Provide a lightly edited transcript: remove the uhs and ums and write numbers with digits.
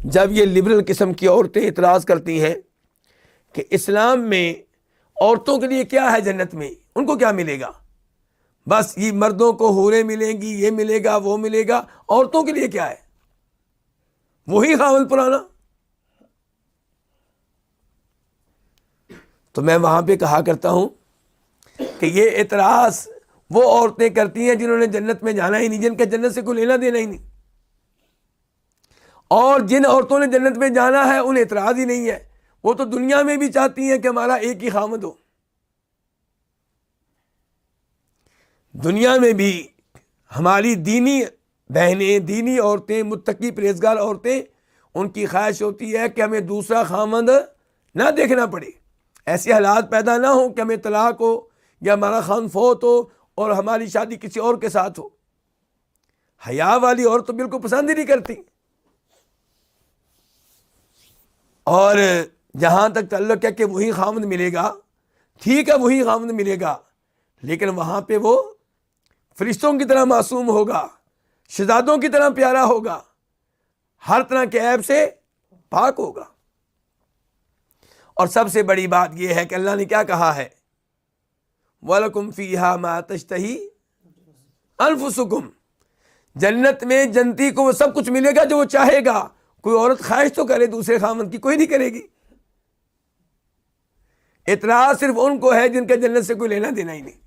جب یہ لبرل قسم کی عورتیں اعتراض کرتی ہیں کہ اسلام میں عورتوں کے لیے کیا ہے جنت میں، ان کو کیا ملے گا، بس یہ مردوں کو حوریں ملیں گی، یہ ملے گا وہ ملے گا، عورتوں کے لیے کیا ہے، وہی خاوند پرانا. تو میں وہاں پہ کہا کرتا ہوں کہ یہ اعتراض وہ عورتیں کرتی ہیں جنہوں نے جنت میں جانا ہی نہیں، جن کا جنت سے کوئی لینا دینا ہی نہیں. اور جن عورتوں نے جنت میں جانا ہے انہیں اعتراض ہی نہیں ہے، وہ تو دنیا میں بھی چاہتی ہیں کہ ہمارا ایک ہی خاوند ہو. دنیا میں بھی ہماری دینی بہنیں، دینی عورتیں، متقی پرہیزگار عورتیں، ان کی خواہش ہوتی ہے کہ ہمیں دوسرا خاوند نہ دیکھنا پڑے، ایسے حالات پیدا نہ ہوں کہ ہمیں طلاق ہو یا ہمارا خاوند فوت ہو اور ہماری شادی کسی اور کے ساتھ ہو. حیا والی عورت تو بالکل پسند ہی نہیں کرتی. اور جہاں تک تعلق ہے کہ وہی خاوند ملے گا، ٹھیک ہے وہی خاوند ملے گا، لیکن وہاں پہ وہ فرشتوں کی طرح معصوم ہوگا، شہزادوں کی طرح پیارا ہوگا، ہر طرح کے عیب سے پاک ہوگا. اور سب سے بڑی بات یہ ہے کہ اللہ نے کیا کہا ہے، وَلَكُمْ فِيهَا مَا تَشْتَهِي أَنفُسُكُمْ. جنت میں جنتی کو وہ سب کچھ ملے گا جو وہ چاہے گا. کوئی عورت خواہش تو کرے دوسرے خاوند کی، کوئی نہیں کرے گی. اعتراض صرف ان کو ہے جن کا جنت سے کوئی لینا دینا ہی نہیں.